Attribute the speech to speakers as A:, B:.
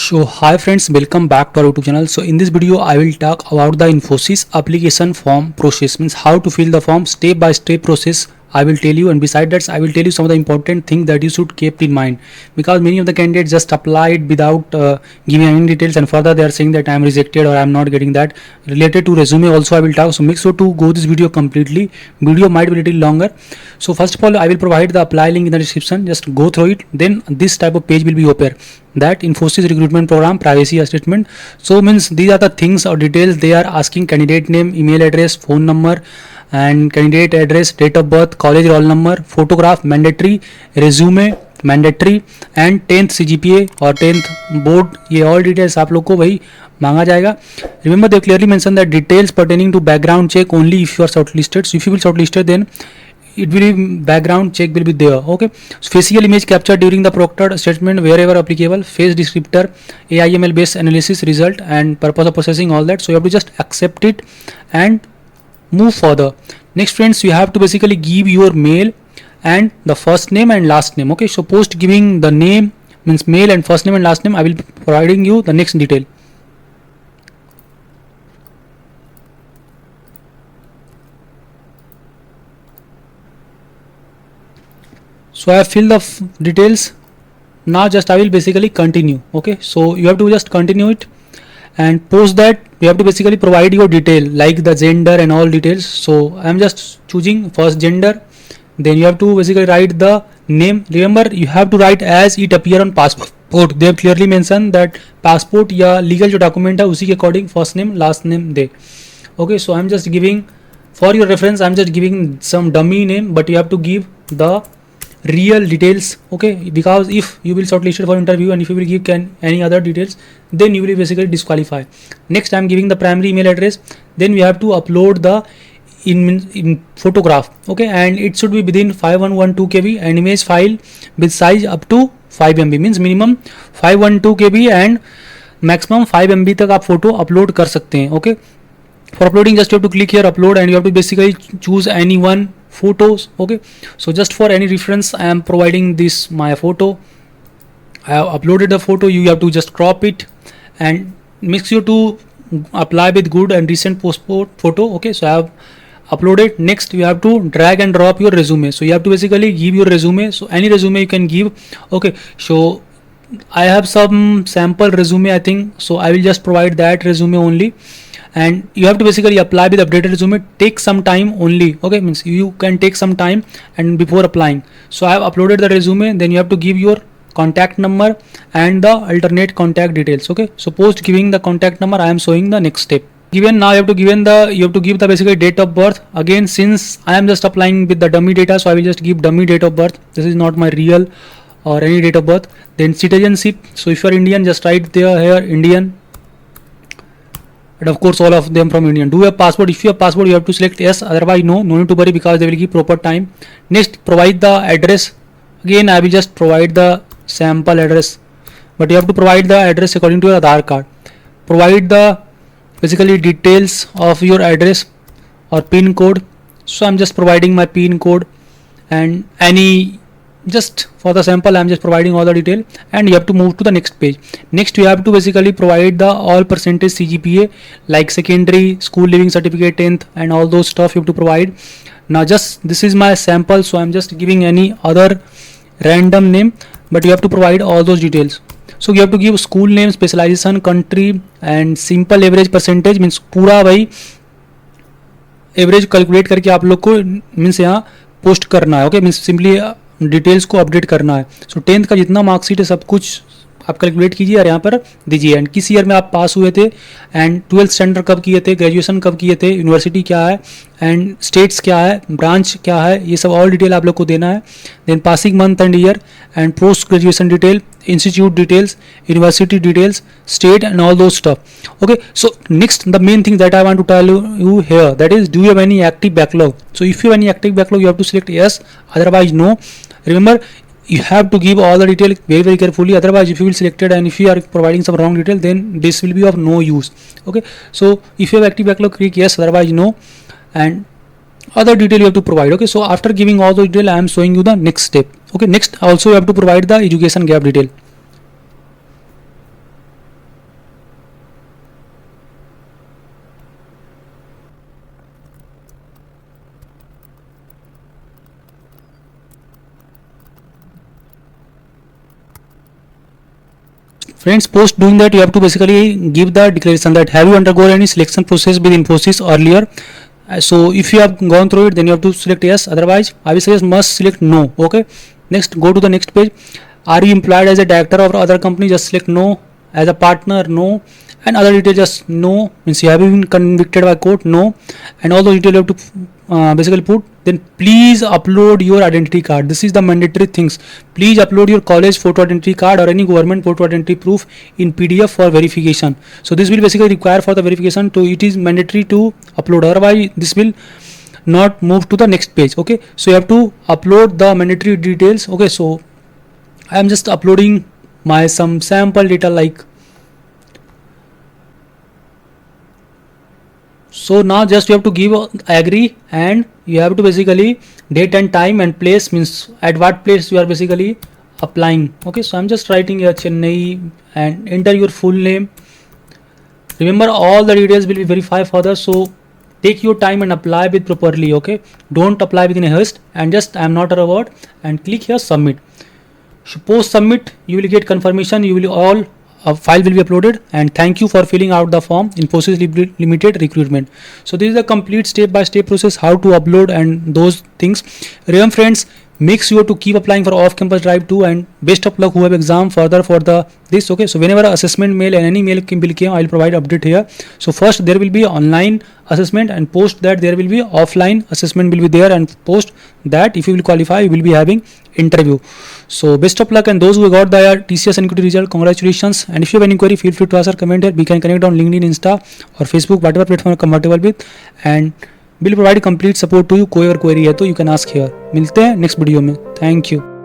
A: So hi friends, welcome back to our YouTube channel. So in this video I will talk about the Infosys application form process, means how to fill the form, step by step process I will tell you, and beside that I will tell you some of the important things that you should keep in mind, because many of the candidates just applied without giving any details, and further they are saying that I am rejected or I am not getting that. Related to resume also I will talk, so make sure to go this video completely. Video might be a little longer. So first of all I will provide the apply link in the description, just go through it, then this type of page will be open, that Infosys recruitment program privacy statement. So means these are the things or details they are asking: candidate name, email address, phone number, and candidate address, date of birth, college roll number, photograph mandatory, resume mandatory, and 10th CGPA और 10th board, ये all details आप लोग को वही मांगा जाएगा. Remember they clearly mention that details pertaining to background check only if you are shortlisted. So if you will shortlisted, then it will be background check will be there. Okay, so facial image capture during the proctored statement wherever applicable, face descriptor, AIML based analysis result and purpose of processing, all that. So you have to just accept it and move further. Next friends, you have to basically give your mail and the first name and last name. Okay, so post giving the name, means mail and first name and last name, I will be providing you the next detail. So I have filled the details. Now just I will basically continue. Okay, so you have to just continue it, and post that you have to basically provide your detail like the gender and all details. So I am just choosing first gender, then you have to basically write the name. Remember you have to write as it appear on passport. They have clearly mentioned that passport या legal जो document है उसी के according first name last name they. Okay, so I am just giving, for your reference I am just giving some dummy name, but you have to give the real details. Okay, because if you will shortlisted for interview and if you will give any other details, then you will basically disqualify. Next I am giving the primary email address, then we have to upload the in photograph. Okay, and it should be within 5112 KB and image file with size up to 5 MB, means minimum 512 KB and maximum 5 MB तक आप photo upload कर सकते हैं. Okay, for uploading just you have to click here upload and you have to basically choose any one photos. Okay, so just for any reference I am providing this my photo. I have uploaded the photo. You have to just crop it and make sure to apply with good and recent passport photo. Okay, so I have uploaded. Next you have to drag and drop your resume. So you have to basically give your resume, so any resume you can give. Okay, so I have some sample resume I think, so I will just provide that resume only, and you have to basically apply with updated resume. Take some time only. Okay, means you can take some time and before applying. So I have uploaded the resume, then you have to give your contact number and the alternate contact details. Okay, so post giving the contact number I am showing the next step. Given now you have to give the basically date of birth. Again, since I am just applying with the dummy data, so I will just give dummy date of birth. This is not my real or any date of birth. Then citizenship, so if you are Indian, just write there here Indian, and of course all of them from Indian. Do you have passport? If you have passport you have to select yes, otherwise no need to worry because they will give proper time. Next, provide the address. Again I will just provide the sample address, but you have to provide the address according to your Aadhaar card. Provide the basically details of your address or pin code. So I'm just providing my pin code, and any, just for the sample I'm just providing all the detail, and you have to move to the next page. Next you have to basically provide the all percentage CGPA like secondary, school leaving certificate, 10th and all those stuff you have to provide. Now just this is my sample, so I'm just giving any other random name, but you have to provide all those details. So you have to give school name, specialization, country and simple average percentage, means पूरा भाई average calculate करके आप लोग को means यहाँ post करना है. Okay, means simply details को अपडेट करना है. सो 10th का जितना मार्कशीट है सब कुछ आप कैलकुलेट कीजिए और यहाँ पर दीजिए, एंड किस ईयर में आप पास हुए थे, एंड 12th स्टैंडर्ड कब किए थे, ग्रेजुएशन कब किए थे, यूनिवर्सिटी क्या है, एंड स्टेट्स क्या है, ब्रांच क्या है, ये सब ऑल डिटेल आप लोग को देना है. Then passing month and year and post graduation detail, institute details, university details, state and all those stuff. Okay, so next the main thing that I want to tell you here, that is, do you have any active backlog? So if you have any active backlog you have to select yes, otherwise no. Remember you have to give all the detail very carefully, otherwise if you will selected and if you are providing some wrong detail then this will be of no use. Okay, so if you have active backlog click yes, otherwise no, and other detail you have to provide. Okay, so after giving all those detail I am showing you the next step. Okay, next also you have to provide the education gap detail. Friends, post doing that, you have to basically give the declaration that have you undergone any selection process with Infosys earlier. So if you have gone through it, then you have to select yes. Otherwise, I will suggest must select no. Okay. Next, go to the next page. Are you employed as a director of other company? Just select no. As a partner, no. And other details, just no. Means you have been convicted by court, no. And all those details you have to basically put. Then please upload your identity card. This is the mandatory things. Please upload your college photo identity card or any government photo identity proof in PDF for verification. So this will basically require for the verification to, it is mandatory to upload, otherwise this will not move to the next page. Okay, so you have to upload the mandatory details. Okay, so I am just uploading my some sample data like. So now just you have to give agree, and you have to basically date and time and place, means at what place you are basically applying. Okay, so I'm just writing here Chennai and enter your full name. Remember, all the details will be verified further, so take your time and apply with properly. Okay, don't apply within a haste and just I'm not a robot and click here submit. So post submit, you will get confirmation, you will all a file will be uploaded, and thank you for filling out the form. Infosys Limited recruitment. So this is the complete step by step process how to upload and those things. Remember friends, make sure to keep applying for off campus drive too, and best of luck who have exam further for the this. Okay, so whenever assessment mail and any mail will came, I will provide update here. So first there will be online assessment, and post that there will be offline assessment will be there, and post that if you will qualify you will be having interview. So best of luck, and those who got the TCS and QT result, congratulations. And if you have any query, feel free to ask or comment here. We can connect on LinkedIn, Insta or Facebook, whatever platform you're comfortable with, and we'll provide complete support to you. कोई और query है तो you can ask here. मिलते हैं next video में. Thank you.